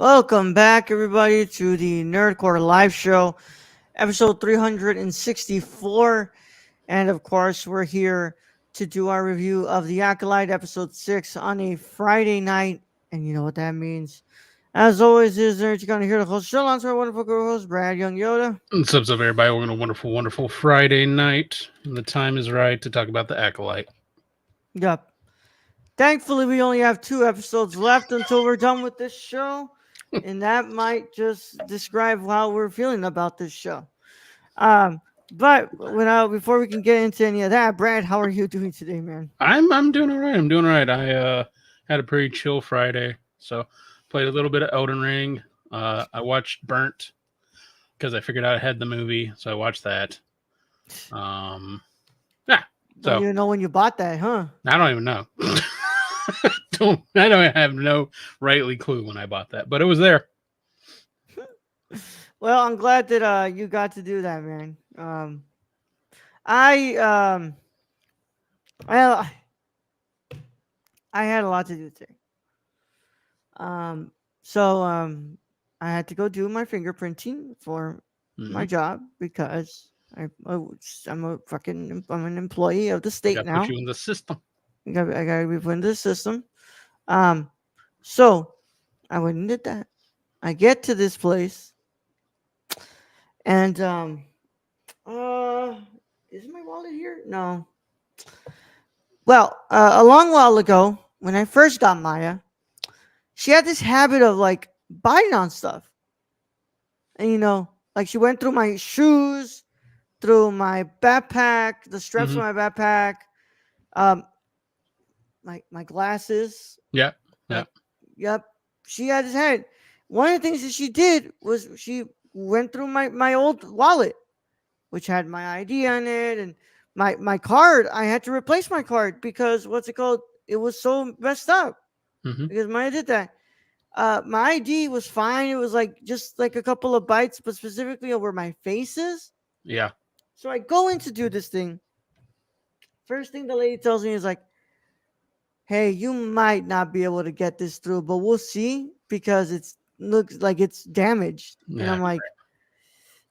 Welcome back, everybody, to the Nerdcore Live Show, episode 364. And of course, we're here to do our review of The Acolyte, episode 6, on a Friday night. And you know what that means. As always, is there you're going to hear the host, show on our wonderful co host, Brad Young Yoda. What's up, everybody? We're on a wonderful, wonderful Friday night. And the time is right to talk about the Acolyte. Yep. Thankfully, we only have 2 episodes left until we're done with this show. And that might just describe how we're feeling about this show. But before we can get into any of that, Brad, how are you doing today, man? I'm doing all right. I'm doing all right. I had a pretty chill Friday, so played a little bit of Elden Ring. I watched Burnt because I figured out I had the movie, so I watched that. Yeah. Don't even know when you bought that, huh? I don't even know. I don't have no rightly clue when I bought that, but it was there. Well, I'm glad that you got to do that, man. I had a lot to do today. So I had to go do my fingerprinting for my job because I'm an employee of the state now. Put you in the system. I gotta be put in the system. So I went and did that. I get to this place, and is my wallet here? No. Well, a long while ago, when I first got Maya, she had this habit of like biting on stuff, and like she went through my shoes, through my backpack, the straps of my backpack, my glasses. Yeah. Yep. She had his head. One of the things that she did was she went through my old wallet, which had my ID on it, and my card. I had to replace my card because it was so messed up. Because Maya did that. My ID was fine. It was like just like a couple of bites, but specifically over my faces. Yeah. So I go in to do this thing. First thing the lady tells me is like, hey, you might not be able to get this through, but we'll see because it looks like it's damaged. Yeah. And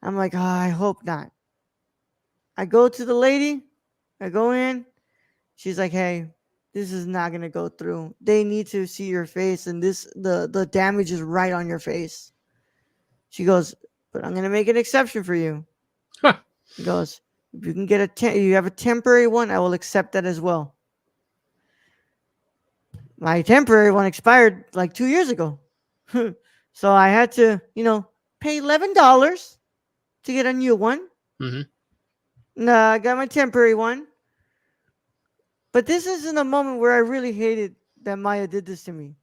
I'm like, oh, I hope not. I go to the lady. I go in. She's like, hey, this is not going to go through. They need to see your face, and the damage is right on your face. She goes, but I'm going to make an exception for you. Huh. She goes, if you can get you have a temporary one, I will accept that as well. My temporary one expired like 2 years ago. So I had to, pay $11 to get a new one. No, I got my temporary one. But this isn't a moment where I really hated that Maya did this to me.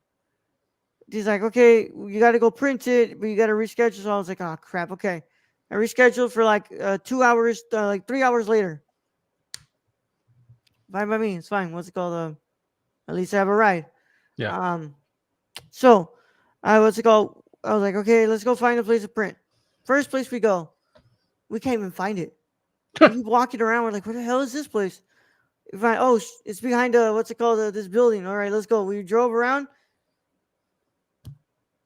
She's like, okay, you got to go print it, but you got to reschedule. So I was like, oh, crap. Okay. I rescheduled for like 2 hours, like 3 hours later. Fine by me. It's fine. What's it called? At least I have a ride. Yeah. So I was like, okay, let's go find a place to print. First place we go, we can't even find it. We keep walking around. We're like, what the hell is this place? We find, it's behind this building. All right, let's go. We drove around.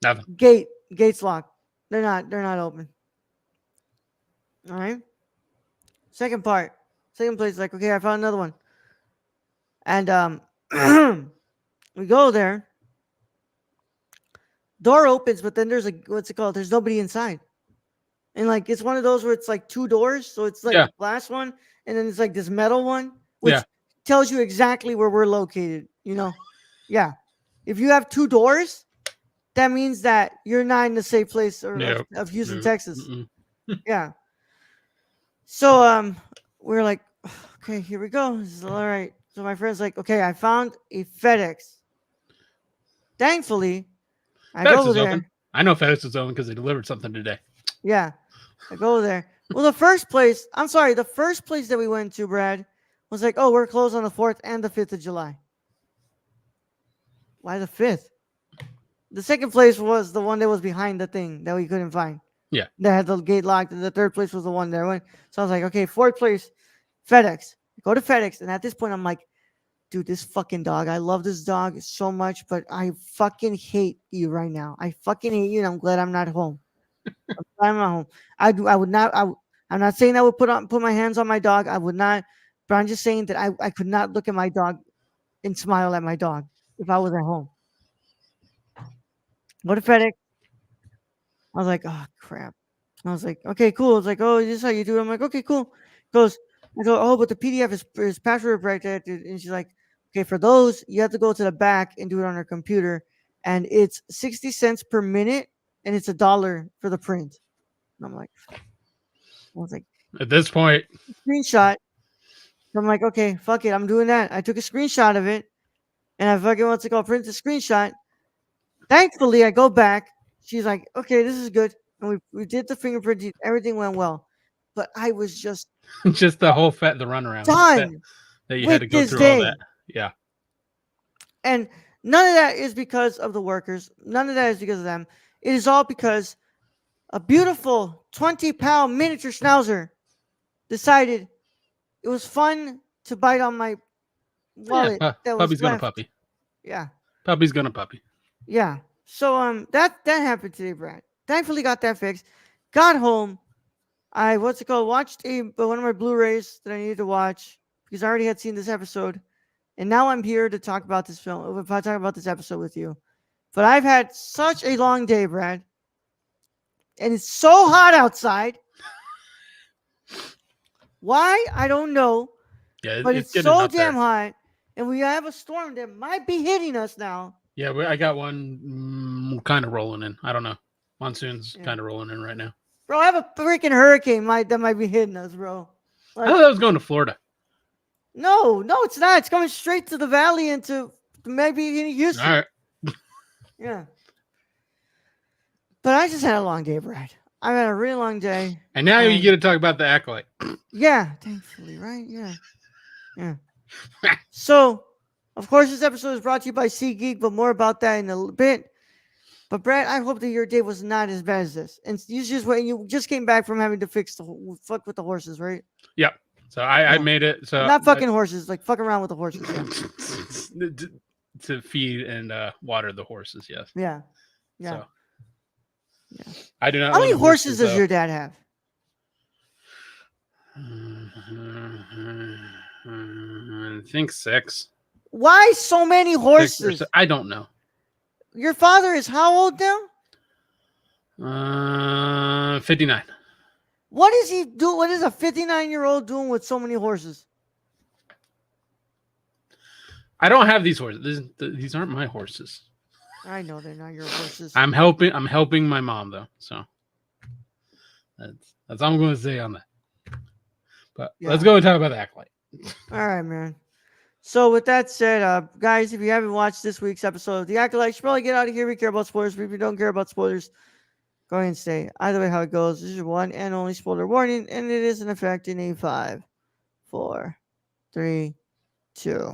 Nothing. Gates locked. They're not open. All right. Second place, like, okay, I found another one. And we go there. Door opens, but then there's there's nobody inside. And like it's one of those where it's like 2 doors, so it's like a glass one, and then it's like this metal one, which tells you exactly where we're located. Yeah. If you have 2 doors, that means that you're not in the safe place of Houston, Texas. Yeah. So we're like, okay, here we go. This is all right. So my friend's like, okay, I found a FedEx. Thankfully, I go there. Open. I know FedEx is open because they delivered something today. Yeah, I go there. Well, the first place that we went to, Brad, was like, oh, we're closed on the 4th and the 5th of July. Why the 5th? The second place was the one that was behind the thing that we couldn't find. Yeah. That had the gate locked. And the third place was the one that went. So I was like, okay, 4th place, FedEx. Go to FedEx. And at this point, I'm like, dude, this fucking dog. I love this dog so much, but I fucking hate you right now. I fucking hate you, and I'm glad I'm not home. I'm glad I'm not home. I would not. I'm not saying I would put my hands on my dog. I would not. But I'm just saying that I could not look at my dog and smile at my dog if I was at home. What a FedEx. I was like, oh crap. I was like, okay, cool. It's like, oh, this is how you do it. I'm like, okay, cool. Goes, I go, oh, but the PDF is password protected. And she's like, okay, for those, you have to go to the back and do it on her computer. And it's 60 cents per minute and it's $1 for the print. And I was like, At this point, screenshot. So I'm like, okay, fuck it. I'm doing that. I took a screenshot of it and I fucking print the screenshot. Thankfully, I go back. She's like, okay, this is good. And we did the fingerprinting. Everything went well. But I was just just the runaround. done That you had to with go this through all day. that. Yeah. And none of that is because of the workers. None of that is because of them. It is all because a beautiful 20-pound miniature schnauzer decided it was fun to bite on my wallet that was Puppy's gonna left. puppy. Yeah. Puppy's gonna puppy. Yeah. So that happened today, Brad. Thankfully got that fixed. Got home. I watched one of my Blu-rays that I needed to watch because I already had seen this episode. And now I'm here to talk about this film. If I talk about this episode with you. But I've had such a long day, Brad. And it's so hot outside. Why? I don't know. Yeah, but it's so damn hot. And we have a storm that might be hitting us now. Yeah, I got one kind of rolling in. I don't know. Monsoon's kind of rolling in right now. Bro, I have a freaking hurricane that might be hitting us, bro. I thought that was going to Florida. No, it's not. It's coming straight to the valley and to maybe Houston. All right. Yeah. But I just had a long day, Brad. I've had a really long day. And now you get to talk about the Acolyte. Yeah, thankfully, right? Yeah. So, of course, this episode is brought to you by SeatGeek, but more about that in a bit. But Brad, I hope that your day was not as bad as this. And you just came back from having to fuck with the horses, right? Yep. So I made it. So not fucking horses, like fuck around with the horses. Yeah. to feed and water the horses, yes. Yeah. So, I do not. How many horses does your dad have? I think 6. Why so many horses? I don't know. Your father is how old now? 59. What does he do? What is a 59-year-old doing with so many horses? I don't have these horses. These aren't my horses. I know they're not your horses. I'm helping my mom though. So that's all I'm going to say on that. But let's go and talk about the Acolyte. All right, man. So with that said, guys, if you haven't watched this week's episode of The Acolyte, you should probably get out of here. We care about spoilers. But if you don't care about spoilers, go ahead and stay. Either way, how it goes, this is your one and only spoiler warning, and it is in effect in a 5, 4, 3, 2,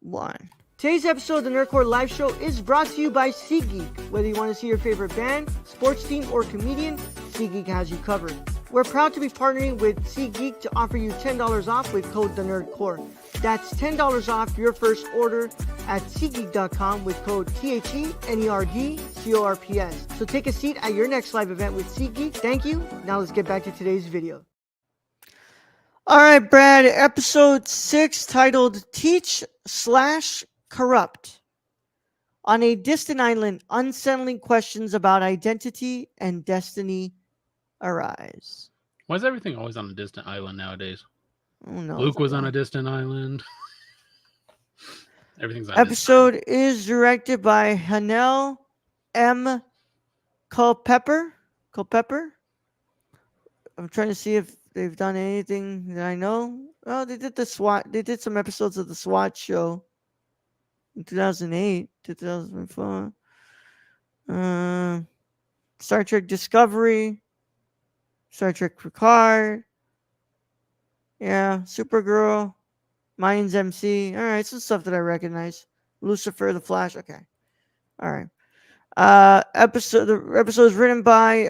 1. Today's episode of the Nerdcore Live Show is brought to you by SeatGeek. Whether you want to see your favorite band, sports team, or comedian, SeatGeek has you covered. We're proud to be partnering with SeatGeek to offer you $10 off with code TheNerdCore. That's $10 off your first order at SeatGeek.com with code THENERDCORPS. So take a seat at your next live event with SeatGeek. Thank you. Now let's get back to today's video. All right, Brad, episode 6 titled Teach/Corrupt. On a distant island, unsettling questions about identity and destiny arise. Why is everything always on a distant island nowadays? Oh, no, Luke was on a distant island. Everything's on episode is directed by Hanel M. Culpepper. I'm trying to see if they've done anything that I know. Oh, they did the SWAT. They did some episodes of the SWAT show in 2008, 2004. Star Trek Discovery, Star Trek Picard. Yeah, Supergirl, Mayans MC. All right, some stuff that I recognize. Lucifer, The Flash. Okay. All right. The episode is written by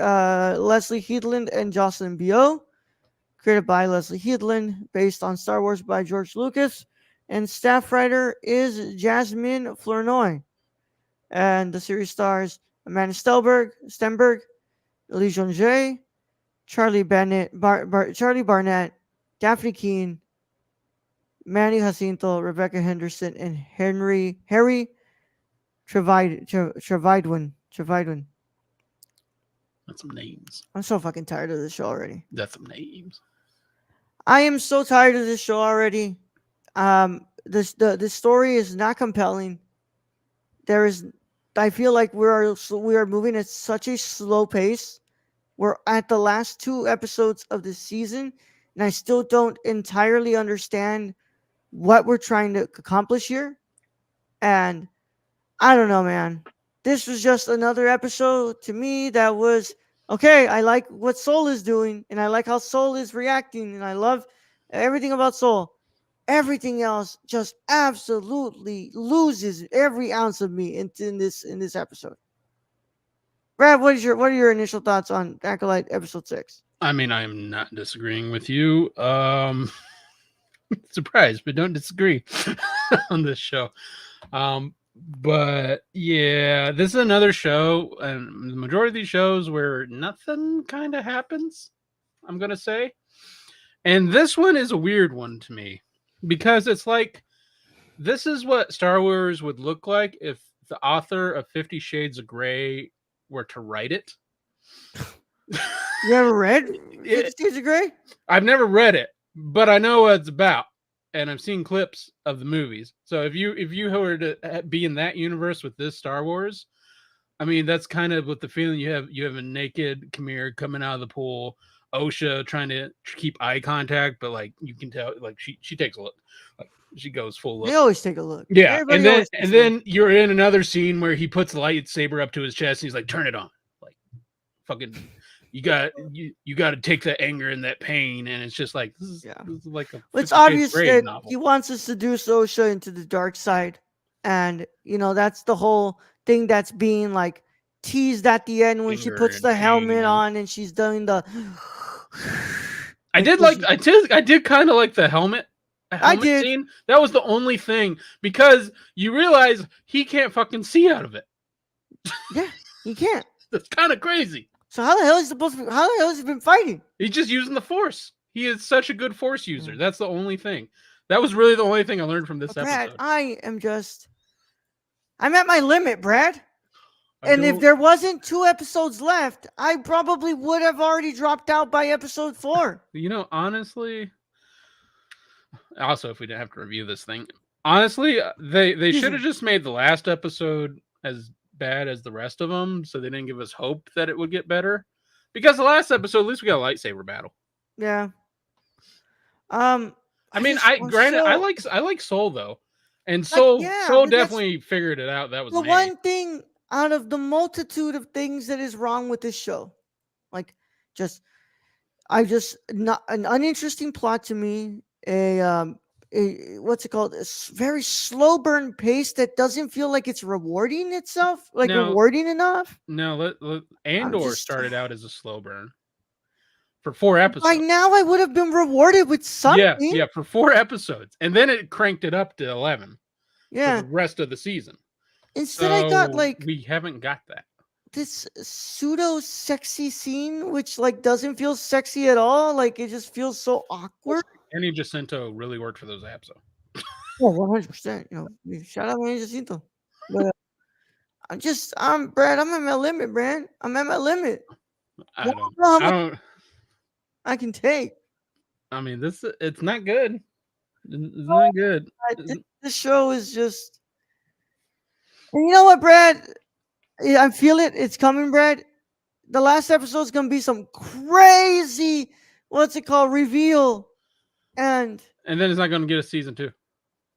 Leslie Headland and Jocelyn Bio. Created by Leslie Headland, based on Star Wars by George Lucas. and staff writer is Jasmine Flournoy. And the series stars Amanda Stenberg, Lee Jong Jae, Charlie Barnett, Daphne Keene, Manny Jacinto, Rebecca Henderson, and Harry Trevidwin. That's some names. I'm so fucking tired of this show already. That's some names. I am so tired of this show already. The story is not compelling. I feel like we are moving at such a slow pace. We're at the last 2 episodes of the season, and I still don't entirely understand what we're trying to accomplish here. And I don't know, man. This was just another episode to me that was okay. I like what Soul is doing, and I like how Soul is reacting, and I love everything about Soul. Everything else just absolutely loses every ounce of me in this episode. Brad, what are your initial thoughts on Acolyte episode 6? I mean, I am not disagreeing with you. Surprised, but don't disagree on this show. But yeah, this is another show, and the majority of these shows where nothing kind of happens, I'm gonna say. And this one is a weird one to me because it's like this is what Star Wars would look like if the author of 50 Shades of Grey were to write it. You ever read 50 Shades of Grey? I've never read it, but I know what it's about. And I've seen clips of the movies. So if you were to be in that universe with this Star Wars, I mean that's kind of what the feeling you have. You have a naked Khmer coming out of the pool, Osha trying to keep eye contact, but like you can tell, like she takes a look, like she goes full look. They always take a look. Yeah, Everybody and then you're in another scene where he puts the lightsaber up to his chest and he's like, "Turn it on!" Like, fucking. You got to take that anger and that pain, and it's just like this is like a. It's obvious that novel. he wants to seduce Osha into the dark side, and that's the whole thing that's being like teased at the end when she puts the helmet on and she's doing the. I did kind of like the helmet. Scene. That was the only thing because you realize he can't fucking see out of it. Yeah, he can't. That's kind of crazy. So how the hell is he been fighting? He's just using the Force. He is such a good Force user. That's the only thing. That was really the only thing I learned from this episode. I'm at my limit, Brad. And if there wasn't 2 episodes left, I probably would have already dropped out by episode 4. Honestly, also if we didn't have to review this thing, honestly, they should have just made the last episode as bad as the rest of them, so they didn't give us hope that it would get better. Because the last episode, at least we got a lightsaber battle. Yeah. I like Soul though, and Soul definitely figured it out. That was the one thing out of the multitude of things that is wrong with this show. Like, not an uninteresting plot to me. What's it called? A very slow burn pace that doesn't feel like it's rewarding itself, rewarding enough. No, Andor started out as a slow burn for 4 episodes. By now, I would have been rewarded with something. Yeah, for 4 episodes, and then it cranked it up to 11. Yeah, for the rest of the season. Instead, I got we haven't got that. This pseudo sexy scene, which doesn't feel sexy at all. Like it just feels so awkward. Annie Jacinto really worked for those apps, though. Oh, 100%. Shout out Annie Jacinto. But Brad. I'm at my limit, Brad. I'm at my limit. I don't. I can take. I mean, it's not good. It's not good. This show is just. And you know what, Brad? I feel it. It's coming, Brad. The last episode is gonna be some crazy, reveal, and then it's not gonna get a season 2.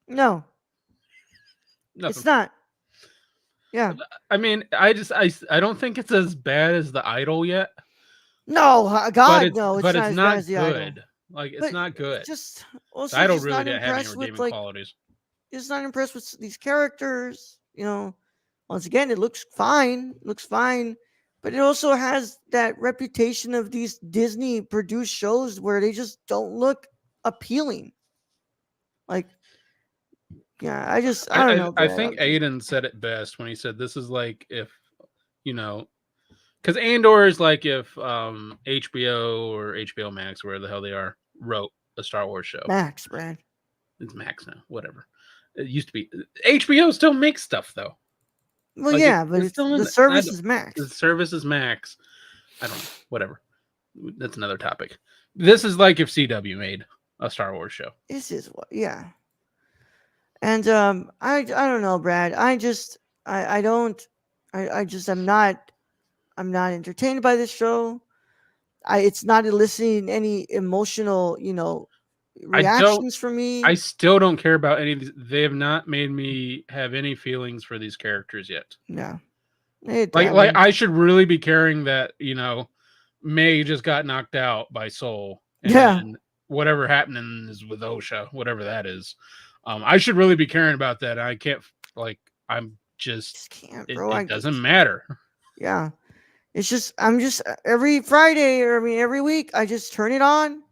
No, Nothing. It's not. Yeah. I mean, I don't think it's as bad as The Idol yet. No, God, no. It's not as good. Like it's not good. Just also, The Idol really didn't have any redeeming qualities. Just not impressed with these characters. Once again, it looks fine. But it also has that reputation of these Disney produced shows where they just don't look appealing. Like, Yeah, I don't know, I Brad. think I'm just Aiden said it best when he said this is like if you know because Andor is like if HBO or HBO Max, where the hell they are, wrote a Star Wars show. Max, Brad. It's Max now, whatever. It used to be HBO still makes stuff though. Well, Like yeah, but it's it's still in the it. I service don't, is the Max. service is Max. I don't know. Whatever. That's another topic. This is like if CW made a Star Wars show. This is what, yeah. And I don't know, Brad. I don't I just I'm not entertained by this show. It's not eliciting any emotional, I don't. reactions from I me. still don't care about any of these. They have not made me have any feelings for these characters yet. No, I Like mean, I should really be caring that May just got knocked out by Soul, and yeah, then whatever happening is with Osha, whatever that is. I should really be caring about that. I can't like I'm just just can't, it, bro. it doesn't matter. Yeah, it's just I'm just every Friday, or I mean every week, I just turn it on,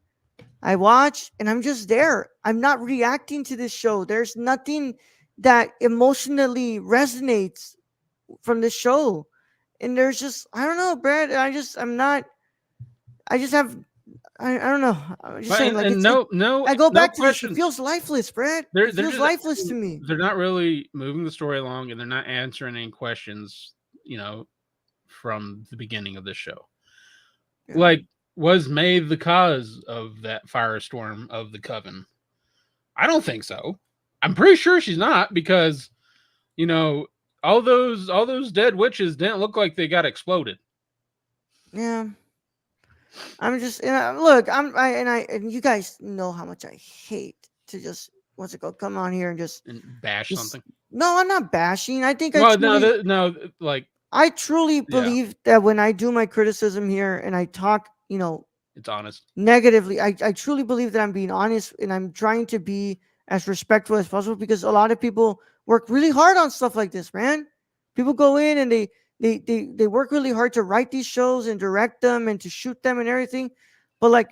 I watch, and I'm just there. I'm not reacting to this show. There's nothing that emotionally resonates from this show. And there's just I don't know, Brad. I'm not. I just have I don't know. I'm just saying, like And it. no I go no back to this. It questions. feels lifeless, Brad. They're It they're feels just lifeless to me. they're not really moving the story along, and they're not answering any questions. From the beginning of this show. Yeah. Like, was May the cause of that firestorm of the coven? I don't think so. I'm pretty sure she's not because all those dead witches didn't look like they got exploded. Yeah. I'm just look. And you guys know how much I hate to just what's it called? Come on here and And bash just something. no. I'm not bashing. I think Well, no, like I truly yeah, believe that when I do my criticism here and I talk, it's honest. negatively, I truly believe that I'm being honest and I'm trying to be as respectful as possible because a lot of people work really hard on stuff like this, man. People go in and they work really hard to write these shows and direct them and to shoot them and everything. But like,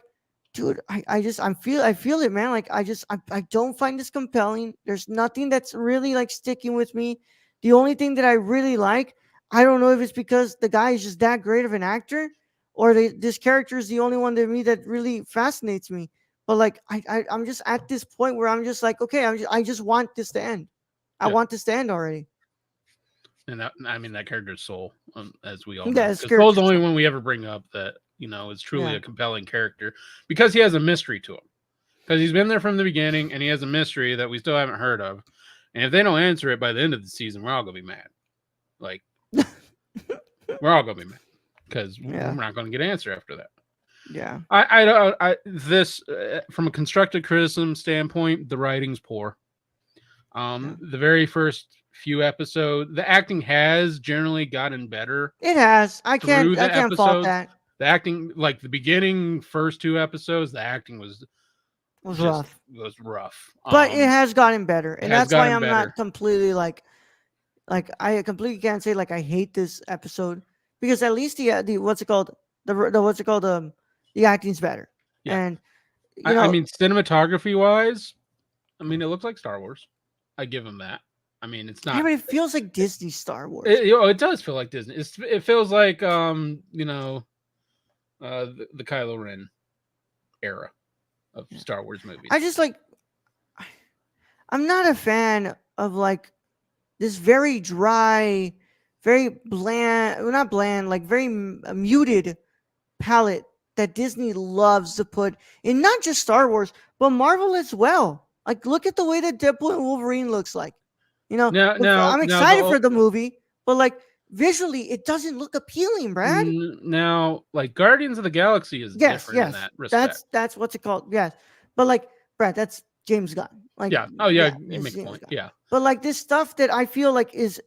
dude, I feel it, man. Like I don't find this compelling. There's nothing that's really like sticking with me. The only thing that I really like, I don't know if it's because the guy is just that great of an actor or this character is the only one to me that really fascinates me. But like I'm just at this point where I'm just like, okay, I just want this to end. I Yeah, want this to end already. and I mean that character's Soul, as we all know, Yeah, this because Soul's the character. only one we ever bring up that is truly Yeah, a compelling character because he has a mystery to him. Because he's been there from the beginning and he has a mystery that we still haven't heard of. And if they don't answer it by the end of the season, we're all gonna be mad. Like we're all gonna be mad because we're yeah, not gonna get an answer after that. yeah, This from a constructive criticism standpoint, the writing's poor. yeah. The very first few episodes, the acting has generally gotten better It has. through I the can't fault episodes. that. The acting, like the beginning first two episodes, the acting was It was just rough, was rough. but it has gotten better, It and has that's why gotten I'm not better. completely like I completely can't say like I hate this episode because at least the what's it called the what's it called the acting's better, Yeah. and I mean, cinematography wise, I mean, it looks like Star Wars. I give them that. I mean, it's yeah, not. but it feels like Disney Star Wars. It does feel like Disney. It feels like the Kylo Ren era of Yeah. Star Wars movies. I just like I'm not a fan of like this very dry, very bland, well, not bland, like very muted palette that Disney loves to put in not just Star Wars, but Marvel as well. Like, look at the way that Deadpool and Wolverine looks like. I'm Now excited for the movie, but like visually, it doesn't look appealing, Brad. now, like Guardians of the Galaxy is Yes, different in yes, that respect. that's what's it called. Yes, but like Brad, that's James Gunn. Like, Yeah. Oh yeah, yeah, you it's make a James point. Gunn. Yeah. But like this stuff that I feel like is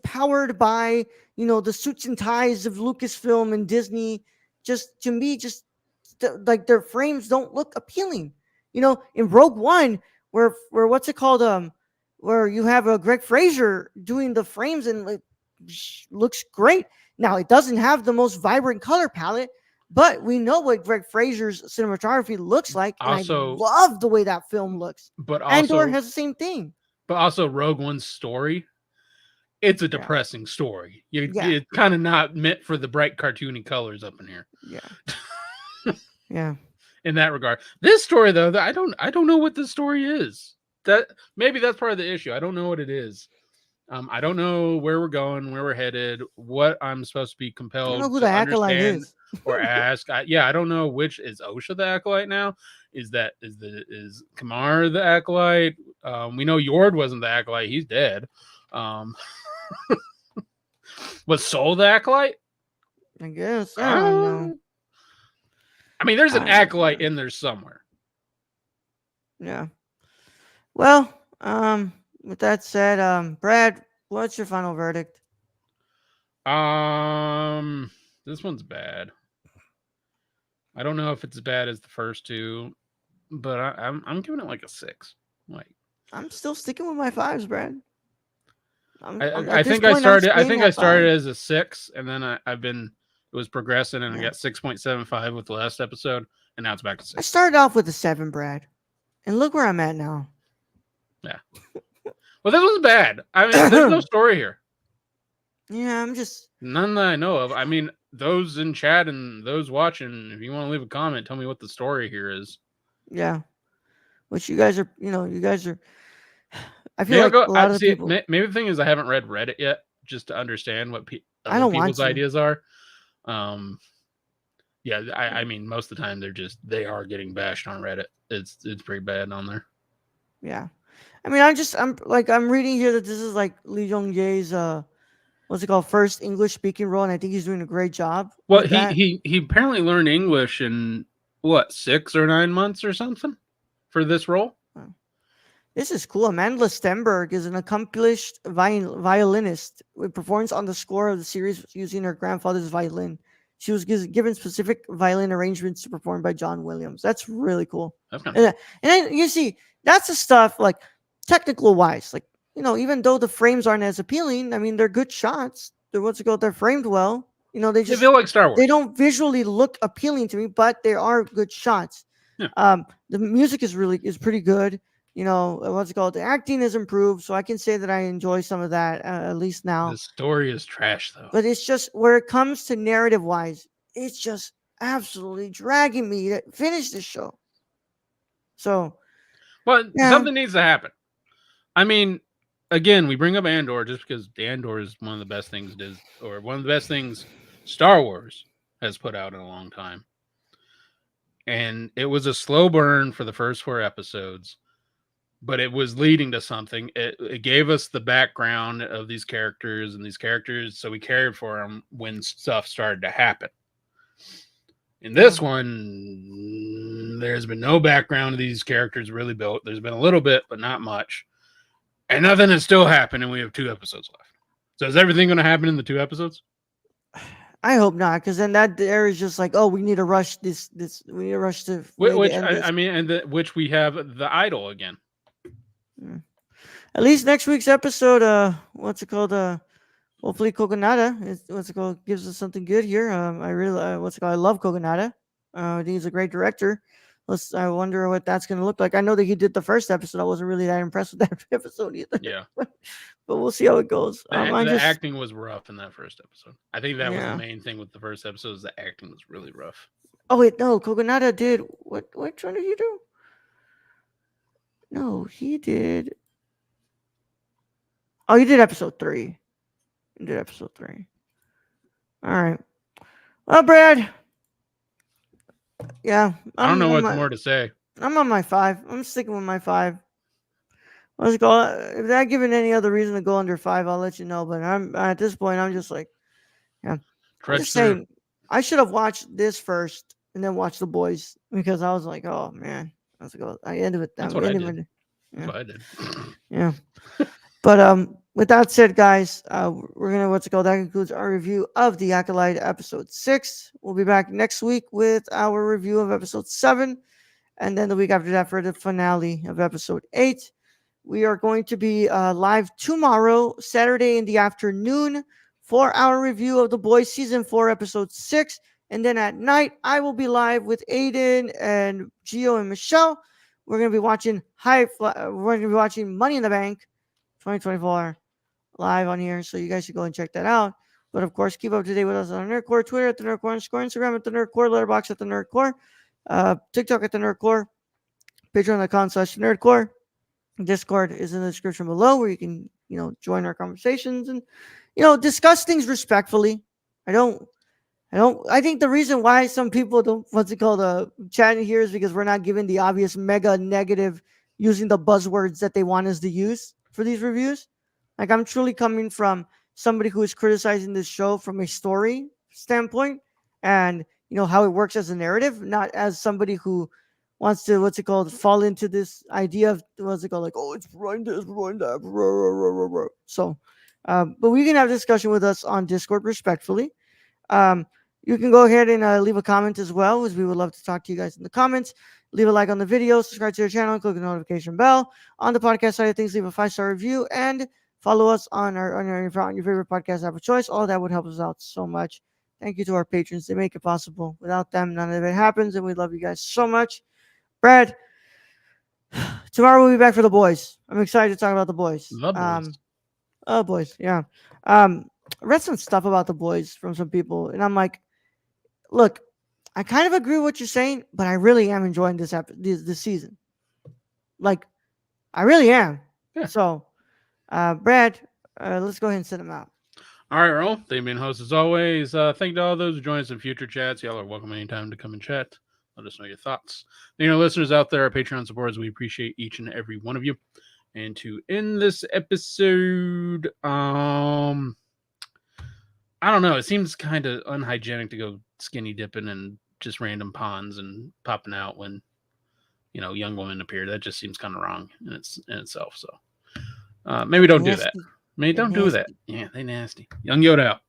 powered by the suits and ties of Lucasfilm and Disney. Just to me, just like their frames don't look appealing. In Rogue One, where what's it called? Where you have a Greg Fraser doing the frames and like looks great. Now it doesn't have the most vibrant color palette, but we know what Greg Fraser's cinematography looks like, and I Also, love the way that film looks. but Andor also, has the same thing. but also Rogue One's story. It's a Yeah. depressing story. Yeah. It's kind of not meant for the bright cartoony colors up in here. Yeah. Yeah. In that regard, this story though, I don't know what this story is. That maybe that's part of the issue. I don't know what it is. I don't know where we're going, where we're headed, what I'm supposed to be I don't know compelled who to the Acolyte understand is. or ask. I don't know which is OSHA the Acolyte now. Is Kamar the Acolyte? We know Yord wasn't the Acolyte. He's dead. Was Soul the Acolyte? I guess. I don't know. I mean, there's an I don't Acolyte know. in there somewhere. Yeah. Well, with that said, Brad, what's your final verdict? This one's bad. I don't know if it's as bad as the first two, but I'm giving it like a 6. Like, I'm still sticking with my 5s, Brad. I'm I at this think I point. I'm started. I staying think I at started 5. as a 6, and then I've been. It was progressing, and I Yeah. got 6.75 with the last episode, and now it's back to I 6. started off with a 7, Brad, and look where I'm at now. Yeah. Well, this was bad. I mean, there's no story here. Yeah, I'm just None that I know of. I mean, those in chat and those watching, if you want to leave a comment, tell me what the story here is. yeah. Which you guys are, you guys are. I feel Maybe I'll like go. a lot of the See, people. maybe the thing is I haven't read Reddit yet, just to understand what I other don't want people's to. ideas are. Yeah, I mean, most of the time they are getting bashed on Reddit. It's pretty bad on there. Yeah, I mean, I'm reading here that this is like Lee Jong Jae's what's it called, first English speaking role, and I think he's doing a great job Well, with that. he apparently learned English in what 6 or 9 months or something for this role. Wow. This is cool. Amanda Stenberg is an accomplished violinist who performs on the score of the series using her grandfather's violin. She was given specific violin arrangements to perform by John Williams. That's really cool. That's kind of And then you see, that's the stuff like technical wise, like, even though the frames aren't as appealing, I mean, they're good shots. They're framed well. They They feel like Star Wars. they don't visually look appealing to me, but they are good shots. Yeah. The music is pretty good. The acting is improved, so I can say that I enjoy some of that, at least now. The story is trash though. But it's just where it comes to narrative wise, it's just absolutely dragging me to finish this show. So, well, yeah. Something needs to happen. I mean, again, we bring up Andor just because Andor is one of the best things Star Wars has put out in a long time. And it was a slow burn for the first 4 episodes, but it was leading to something. It gave us the background of these characters, so we cared for them when stuff started to happen. In this one, there's been no background of these characters really built. There's been a little bit, but not much. And nothing has still happened, and we have 2 episodes left. So is everything going to happen in the 2 episodes? I hope not, because then that there is just like, oh, we need to rush this. We need to rush to which we have the idol again. At least next week's episode, what's it called? Hopefully Kogonada gives us something good here. I love Kogonada. I think he's a great director. I wonder what that's going to look like. I know that he did the first episode. I wasn't really that impressed with that episode either. Yeah. But we'll see how it goes. The acting was rough in that first episode. I think that was Yeah. the main thing with the first episode is the acting was really rough. Oh wait, no, Kogonada did what? Which one did he do? No, he did. Oh, he did episode 3. He did episode 3. All right. Well, Brad. Yeah, I don't know what more to say. I'm on my 5. I'm sticking with my 5. What's it called? If I given any other reason to go under 5, I'll let you know. But I'm at this point, I'm just like, yeah. I'm just saying, I should have watched this first and then watched The Boys, because I was like, oh man, I ended with them. That's what I did. That's what I did. Yeah. But with that said, guys, we're gonna that concludes our review of The Acolyte episode 6. We'll be back next week with our review of episode 7, and then the week after that for the finale of episode 8. We are going to be live tomorrow, Saturday in the afternoon, for our review of The Boys season 4 episode 6, and then at night I will be live with Ayden and Gio and Michelle. We're gonna be watching Money in the Bank. 2024 live on here. So you guys should go and check that out. But of course, keep up to date with us on Nerdcore, Twitter at the Nerdcore _ Instagram at the Nerdcore, Letterboxd at the Nerdcore, TikTok at the Nerdcore, Patreon.com/Nerdcore. Discord is in the description below where you can, join our conversations and, discuss things respectfully. I think the reason why some people don't, chat in here is because we're not given the obvious mega negative using the buzzwords that they want us to use for these reviews. Like, I'm truly coming from somebody who is criticizing this show from a story standpoint and, how it works as a narrative, not as somebody who wants to, fall into this idea of, like, oh, it's ruin this, ruin that. So, but we can have a discussion with us on Discord respectfully. You can go ahead and leave a comment as well, as we would love to talk to you guys in the comments. Leave a like on the video, subscribe to our channel, click the notification bell. On the podcast side of things, leave a 5-star review and follow us on your favorite podcast app of choice. All that would help us out so much. Thank you to our patrons. They make it possible. Without them, none of it happens, and we love you guys so much. Brad, tomorrow we'll be back for The Boys. I'm excited to talk about The Boys. The Boys. Boys, yeah. I read some stuff about The Boys from some people, and I'm like, look, I kind of agree with what you're saying, but I really am enjoying this season. Like, I really am. Yeah. So, Brad, let's go ahead and send them out. All right, Earl. Thank you, being host as always. Thank you to all those who join us in future chats. Y'all are welcome anytime to come and chat. Let us know your thoughts. Listeners out there, our Patreon supporters, we appreciate each and every one of you. And to end this episode, I don't know. It seems kind of unhygienic to go skinny dipping in just random ponds and popping out when, young women appear. That just seems kind of wrong in itself. So maybe don't do that. Maybe don't do that. Yeah, they nasty. Young Yoda out.